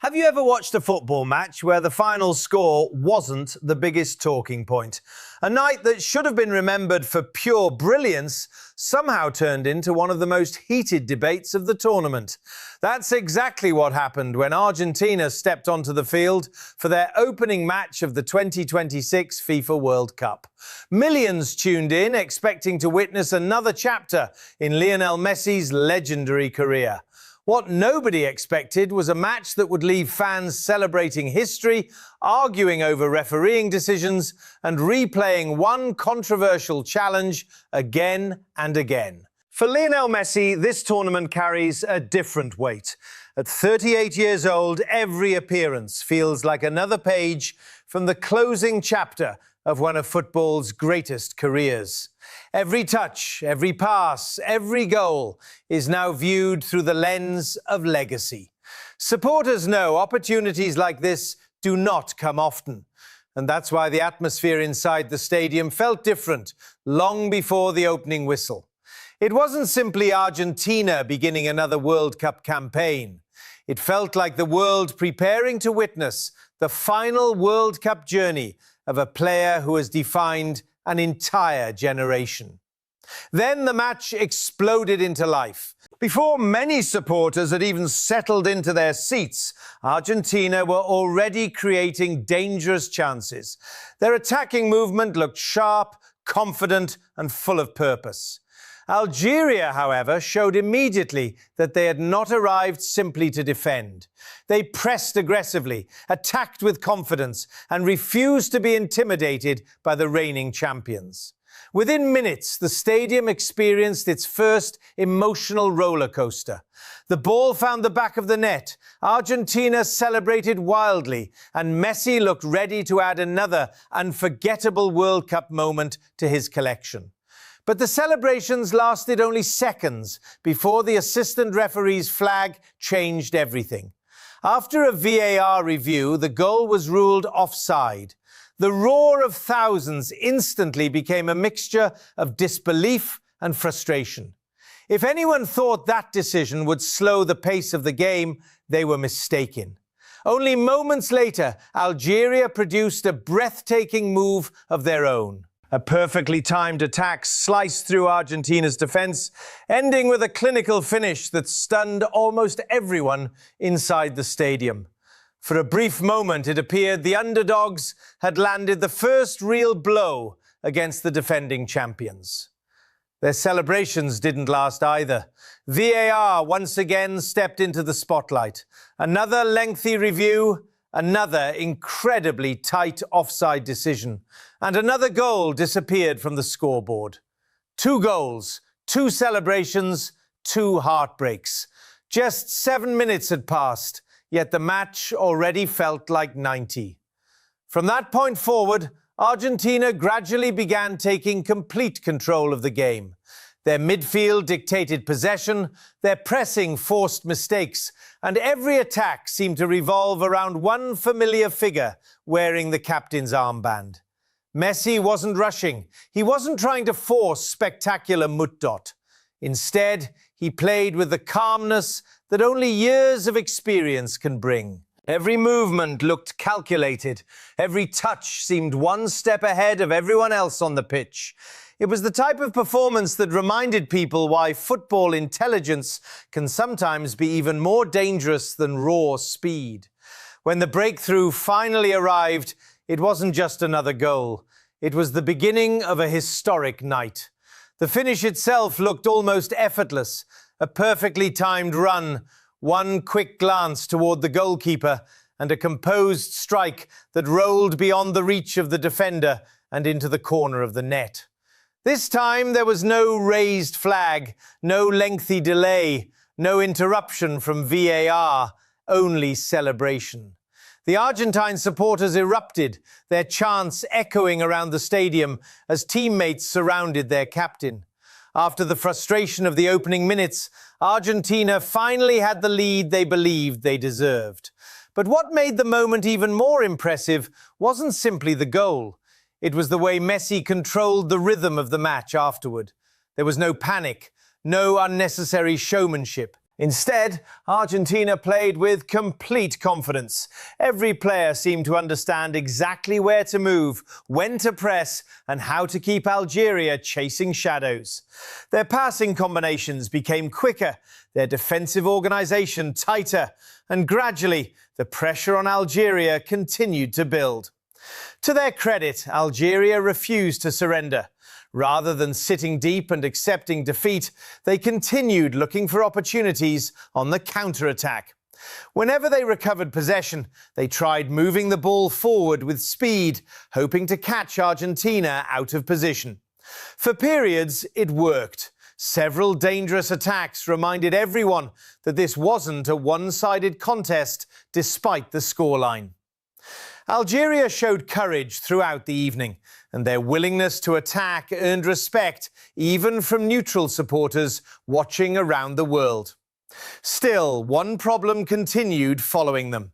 Have you ever watched a football match where the final score wasn't the biggest talking point? A night that should have been remembered for pure brilliance somehow turned into one of the most heated debates of the tournament. That's exactly what happened when Argentina stepped onto the field for their opening match of the 2026 FIFA World Cup. Millions tuned in, expecting to witness another chapter in Lionel Messi's legendary career. What nobody expected was a match that would leave fans celebrating history, arguing over refereeing decisions, and replaying one controversial challenge again and again. For Lionel Messi, this tournament carries a different weight. At 38 years old, every appearance feels like another page from the closing chapter of one of football's greatest careers. Every touch, every pass, every goal is now viewed through the lens of legacy. Supporters know opportunities like this do not come often. And that's why the atmosphere inside the stadium felt different long before the opening whistle. It wasn't simply Argentina beginning another World Cup campaign. It felt like the world preparing to witness the final World Cup journey of a player who has defined an entire generation. Then the match exploded into life. Before many supporters had even settled into their seats, Argentina were already creating dangerous chances. Their attacking movement looked sharp, confident, and full of purpose. Algeria, however, showed immediately that they had not arrived simply to defend. They pressed aggressively, attacked with confidence, and refused to be intimidated by the reigning champions. Within minutes, the stadium experienced its first emotional roller coaster. The ball found the back of the net. Argentina celebrated wildly, and Messi looked ready to add another unforgettable World Cup moment to his collection. But the celebrations lasted only seconds before the assistant referee's flag changed everything. After a VAR review, the goal was ruled offside. The roar of thousands instantly became a mixture of disbelief and frustration. If anyone thought that decision would slow the pace of the game, they were mistaken. Only moments later, Algeria produced a breathtaking move of their own. A perfectly timed attack sliced through Argentina's defense, ending with a clinical finish that stunned almost everyone inside the stadium. For a brief moment, it appeared the underdogs had landed the first real blow against the defending champions. Their celebrations didn't last either. VAR once again stepped into the spotlight. Another lengthy review, another incredibly tight offside decision, and another goal disappeared from the scoreboard. 2 goals, 2 celebrations, 2 heartbreaks. Just 7 minutes had passed, yet the match already felt like 90. From that point forward, Argentina gradually began taking complete control of the game. Their midfield dictated possession, their pressing forced mistakes, and every attack seemed to revolve around one familiar figure wearing the captain's armband. Messi wasn't rushing. He wasn't trying to force spectacular mutdot. Instead, he played with the calmness that only years of experience can bring. Every movement looked calculated. Every touch seemed one step ahead of everyone else on the pitch. It was the type of performance that reminded people why football intelligence can sometimes be even more dangerous than raw speed. When the breakthrough finally arrived, it wasn't just another goal. It was the beginning of a historic night. The finish itself looked almost effortless. A perfectly timed run, one quick glance toward the goalkeeper, and a composed strike that rolled beyond the reach of the defender and into the corner of the net. This time there was no raised flag, no lengthy delay, no interruption from VAR, only celebration. The Argentine supporters erupted, their chants echoing around the stadium as teammates surrounded their captain. After the frustration of the opening minutes, Argentina finally had the lead they believed they deserved. But what made the moment even more impressive wasn't simply the goal. It was the way Messi controlled the rhythm of the match afterward. There was no panic, no unnecessary showmanship. Instead, Argentina played with complete confidence. Every player seemed to understand exactly where to move, when to press, and how to keep Algeria chasing shadows. Their passing combinations became quicker, their defensive organisation tighter, and gradually the pressure on Algeria continued to build. To their credit, Algeria refused to surrender. Rather than sitting deep and accepting defeat, they continued looking for opportunities on the counter-attack. Whenever they recovered possession, they tried moving the ball forward with speed, hoping to catch Argentina out of position. For periods, it worked. Several dangerous attacks reminded everyone that this wasn't a one-sided contest despite the scoreline. Algeria showed courage throughout the evening, and their willingness to attack earned respect even from neutral supporters watching around the world. Still, one problem continued following them.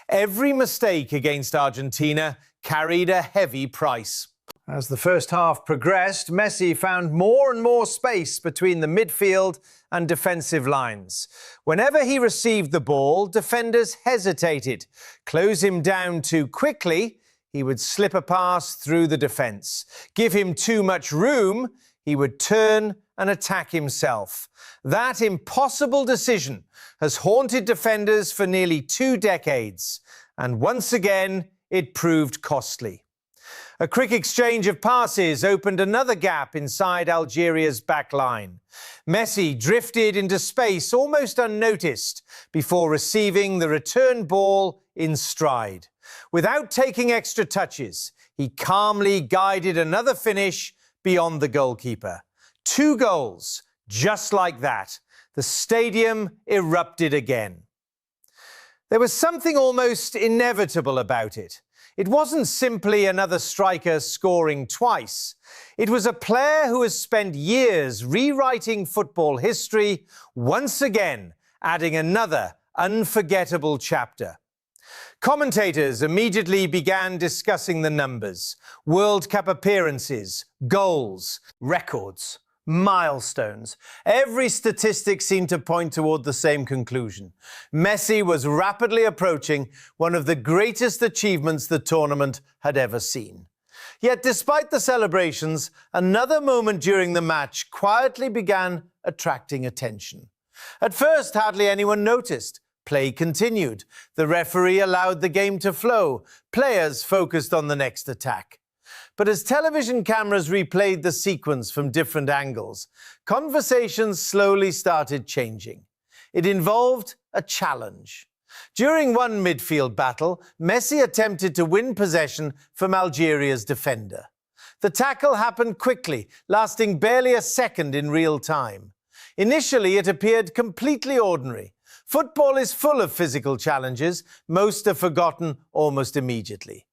Every mistake against Argentina carried a heavy price. As the first half progressed, Messi found more and more space between the midfield and defensive lines. Whenever he received the ball, defenders hesitated. Close him down too quickly, he would slip a pass through the defence. Give him too much room, he would turn and attack himself. That impossible decision has haunted defenders for nearly 2 decades, and once again, it proved costly. A quick exchange of passes opened another gap inside Algeria's back line. Messi drifted into space almost unnoticed before receiving the return ball in stride. Without taking extra touches, he calmly guided another finish beyond the goalkeeper. 2 goals, just like that. The stadium erupted again. There was something almost inevitable about it. It wasn't simply another striker scoring twice. It was a player who has spent years rewriting football history, once again adding another unforgettable chapter. Commentators immediately began discussing the numbers: World Cup appearances, goals, records, milestones. Every statistic seemed to point toward the same conclusion. Messi was rapidly approaching one of the greatest achievements the tournament had ever seen. Yet despite the celebrations, another moment during the match quietly began attracting attention. At first, hardly anyone noticed. Play continued. The referee allowed the game to flow. Players focused on the next attack. But as television cameras replayed the sequence from different angles, conversations slowly started changing. It involved a challenge. During one midfield battle, Messi attempted to win possession from Algeria's defender. The tackle happened quickly, lasting barely a second in real time. Initially, it appeared completely ordinary. Football is full of physical challenges. Most are forgotten almost immediately.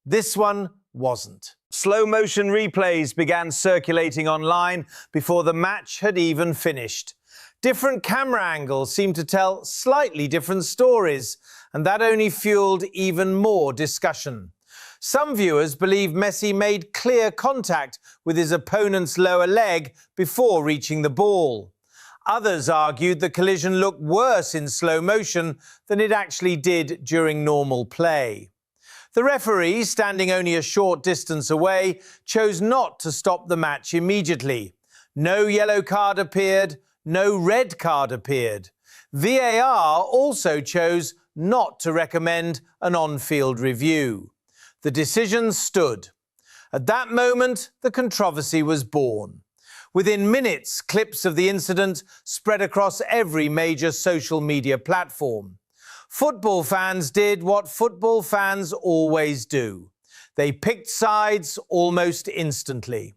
This one wasn't. Slow-motion replays began circulating online before the match had even finished. Different camera angles seemed to tell slightly different stories, and that only fueled even more discussion. Some viewers believe Messi made clear contact with his opponent's lower leg before reaching the ball. Others argued the collision looked worse in slow motion than it actually did during normal play. The referee, standing only a short distance away, chose not to stop the match immediately. No yellow card appeared, no red card appeared. VAR also chose not to recommend an on-field review. The decision stood. At that moment, the controversy was born. Within minutes, clips of the incident spread across every major social media platform. Football fans did what football fans always do. They picked sides almost instantly.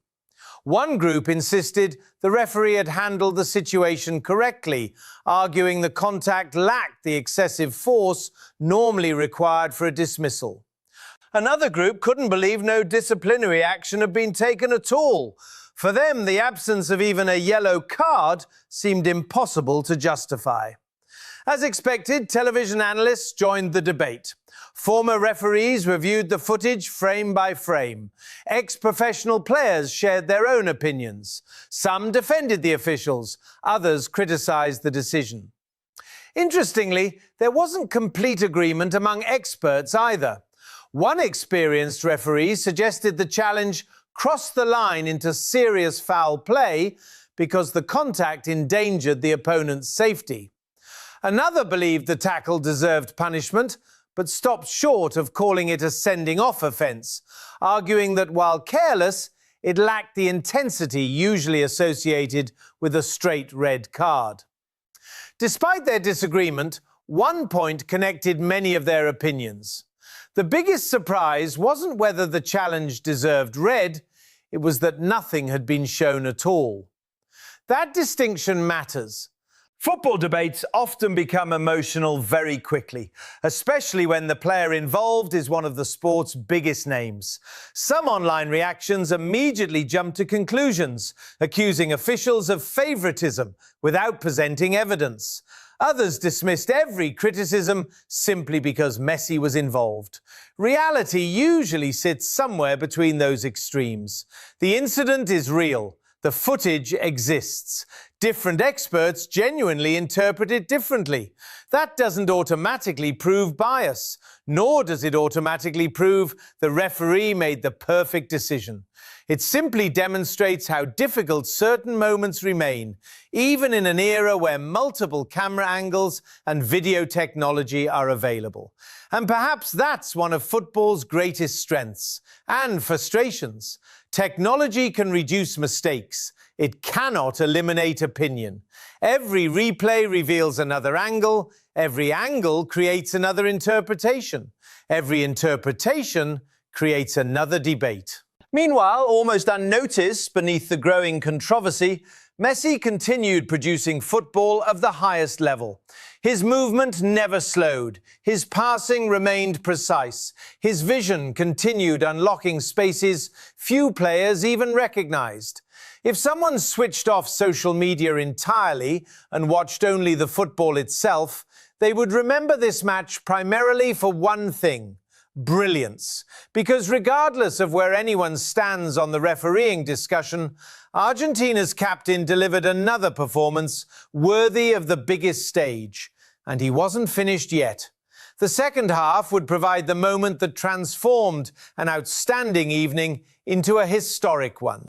One group insisted the referee had handled the situation correctly, arguing the contact lacked the excessive force normally required for a dismissal. Another group couldn't believe no disciplinary action had been taken at all. For them, the absence of even a yellow card seemed impossible to justify. As expected, television analysts joined the debate. Former referees reviewed the footage frame by frame. Ex-professional players shared their own opinions. Some defended the officials, others criticised the decision. Interestingly, there wasn't complete agreement among experts either. One experienced referee suggested the challenge crossed the line into serious foul play because the contact endangered the opponent's safety. Another believed the tackle deserved punishment, but stopped short of calling it a sending-off offence, arguing that while careless, it lacked the intensity usually associated with a straight red card. Despite their disagreement, one point connected many of their opinions. The biggest surprise wasn't whether the challenge deserved red, it was that nothing had been shown at all. That distinction matters. Football debates often become emotional very quickly, especially when the player involved is one of the sport's biggest names. Some online reactions immediately jump to conclusions, accusing officials of favouritism without presenting evidence. Others dismissed every criticism simply because Messi was involved. Reality usually sits somewhere between those extremes. The incident is real. The footage exists. Different experts genuinely interpret it differently. That doesn't automatically prove bias, nor does it automatically prove the referee made the perfect decision. It simply demonstrates how difficult certain moments remain, even in an era where multiple camera angles and video technology are available. And perhaps that's one of football's greatest strengths and frustrations. Technology can reduce mistakes. It cannot eliminate opinion. Every replay reveals another angle. Every angle creates another interpretation. Every interpretation creates another debate. Meanwhile, almost unnoticed beneath the growing controversy, Messi continued producing football of the highest level. His movement never slowed. His passing remained precise. His vision continued unlocking spaces few players even recognized. If someone switched off social media entirely and watched only the football itself, they would remember this match primarily for one thing: brilliance. Because regardless of where anyone stands on the refereeing discussion, Argentina's captain delivered another performance worthy of the biggest stage. And he wasn't finished yet. The second half would provide the moment that transformed an outstanding evening into a historic one.